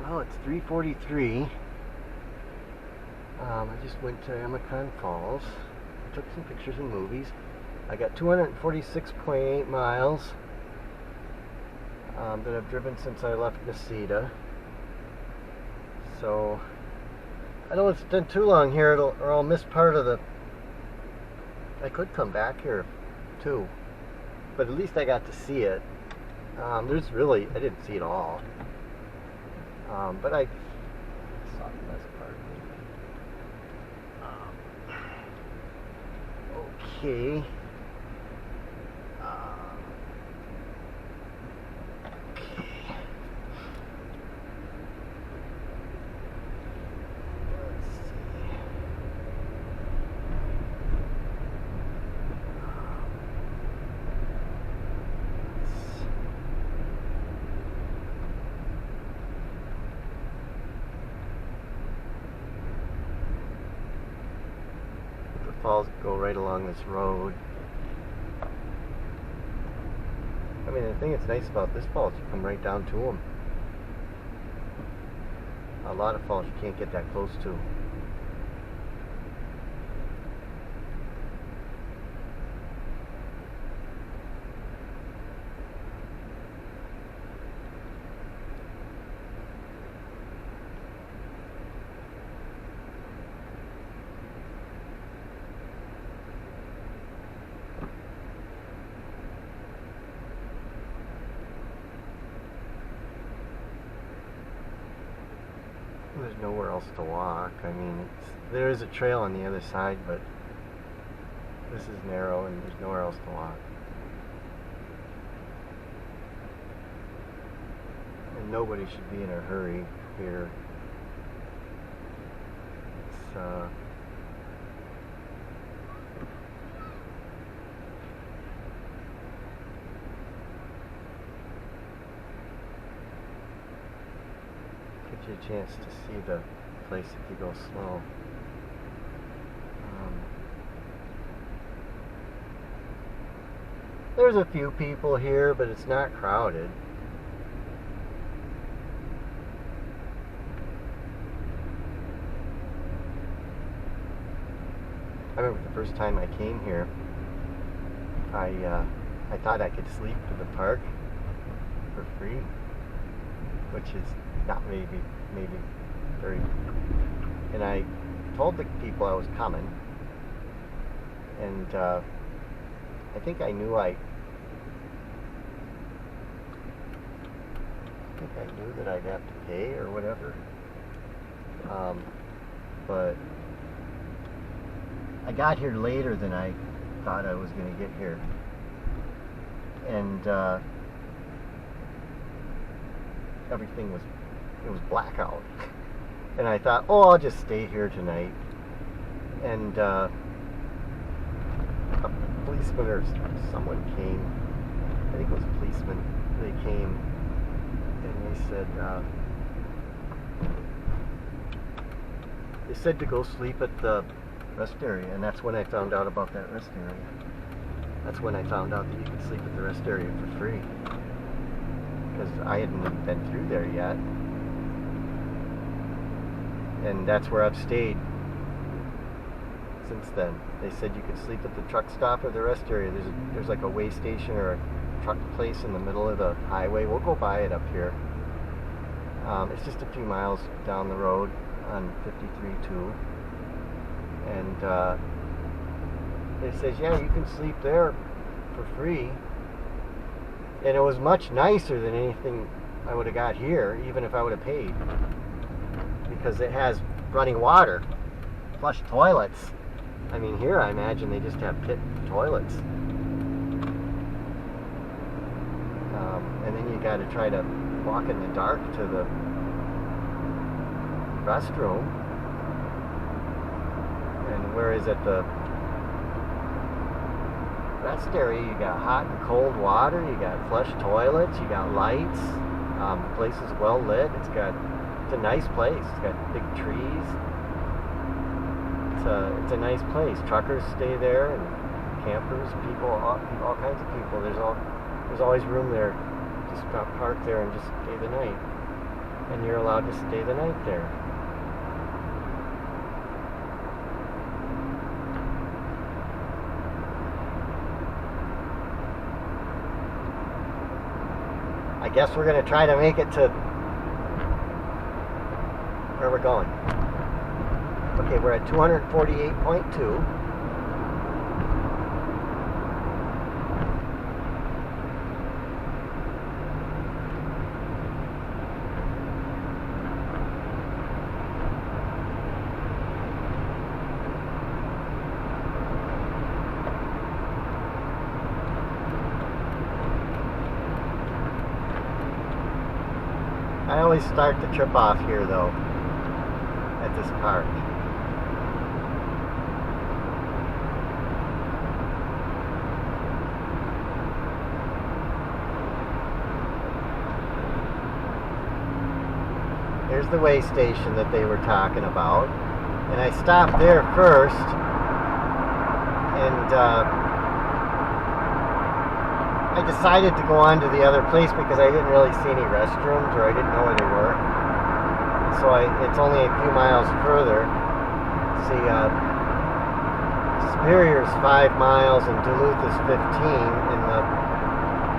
Well, it's 3:43. I just went to Amicon Falls. I took some pictures and movies. I got 246.8 miles that I've driven since I left Necedah. So I don't want to spend too long here, or I'll miss part of the. I could come back here too, but at least I got to see it. I didn't see it all, but I saw the best part. Okay. Falls go right along this road. I mean, the thing that's nice about this falls, you come right down to them. A lot of falls you can't get that close to. There's nowhere else to walk. I mean, there is a trail on the other side, but this is narrow and there's nowhere else to walk. And nobody should be in a hurry here. It's gives you a chance to see the place if you go slow. There's a few people here, but it's not crowded. I remember the first time I came here, I thought I could sleep at the park for free, which is not maybe very. And I told the people I was coming, and I think I knew that I'd have to pay or whatever. But I got here later than I thought I was going to get here, and everything was blackout. And I thought, oh, I'll just stay here tonight. And a policeman or someone came. I think it was a policeman. They came and they said to go sleep at the rest area, and that's when I found out about that rest area. That's when I found out that you could sleep at the rest area for free, because I hadn't even been through there yet. And that's where I've stayed since then. They said you could sleep at the truck stop or the rest area. There's like a way station or a truck place in the middle of the highway. We'll go by it up here. It's just a few miles down the road on 53-2. And it says, yeah, you can sleep there for free. And it was much nicer than anything I would have got here, even if I would have paid. Because it has running water, flush toilets. I mean, here I imagine they just have pit toilets. And then you got to try to walk in the dark to the restroom. And whereas at the rest area, you got hot and cold water, you got flush toilets, you got lights. The place is well lit. It's a nice place. It's got big trees. It's a nice place. Truckers stay there, and campers, people, all kinds of people. There's always room there. Just park there and just stay the night. and you're allowed to stay the night there. I guess we're going to try to make it to where we're going. Okay, we're at 248.2. I always start the trip off here though, at this park. Here's the way station that they were talking about. And I stopped there first, and I decided to go on to the other place because I didn't really see any restrooms, or I didn't know where they were. So it's only a few miles further. See, Superior is 5 miles and Duluth is 15, and the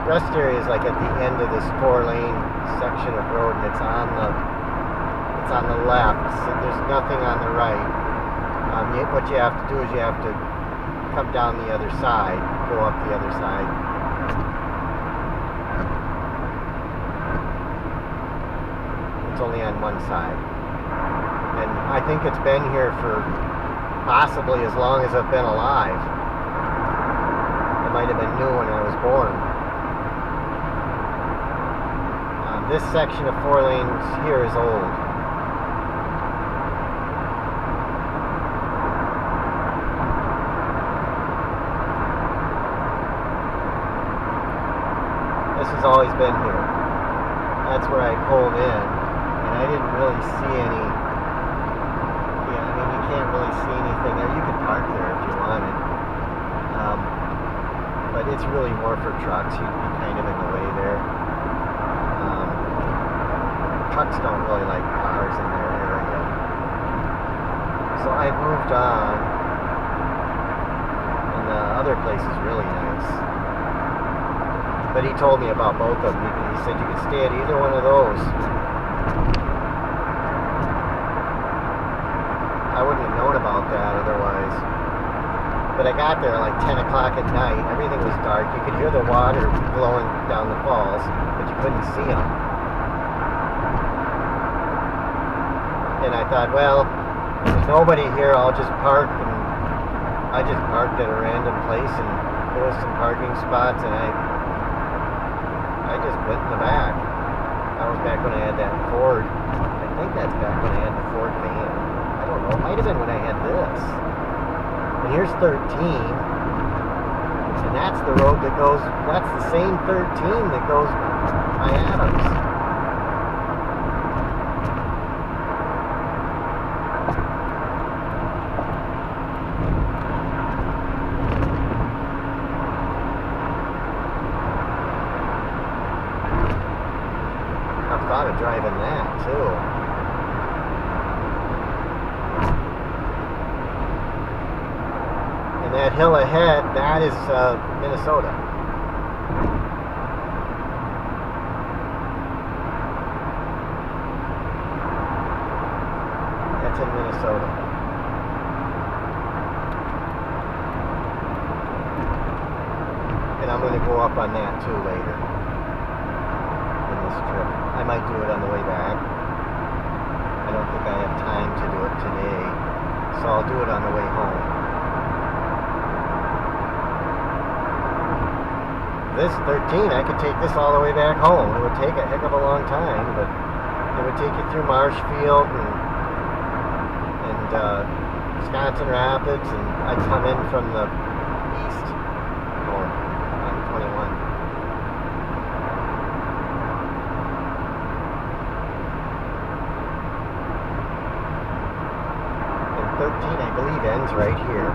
rest area is like at the end of this 4-lane section of road, and it's on the left, so there's nothing on the right. What you have to do is you have to come down the other side, go up the other side. It's only on one side. And I think it's been here for possibly as long as I've been alive. It might have been new when I was born. This section of 4 lanes here is old. This has always been here. That's where I pulled in, and I didn't really see any. Yeah, I mean, you can't really see anything there. You could park there if you wanted, but it's really more for trucks. You'd be kind of in the way there. Trucks don't really like cars in their area, so I moved on, and the other place is really nice. But he told me about both of them. He said you could stay at either one of those. I wouldn't have known about that otherwise. But I got there at like 10 o'clock at night. Everything was dark. You could hear the water flowing down the falls, but you couldn't see them. And I thought, well, there's nobody here. I'll just park. And I just parked at a random place, and there was some parking spots, and I just went in the back. That was back when I had that Ford. I think that's back when I had the Ford van. I don't know. It might have been when I had this. And here's 13. And that's the road that goes, that's the same 13 that goes by Adams. Thought of driving that too. And that hill ahead, that is Minnesota. That's in Minnesota. And I'm going to go up on that too later in this trip. I might do it on the way back. I don't think I have time to do it today, so I'll do it on the way home. This 13, I could take this all the way back home. It would take a heck of a long time, but it would take you through Marshfield and Wisconsin Rapids, and I'd come in from the east north on 21. 13, I believe, ends right here.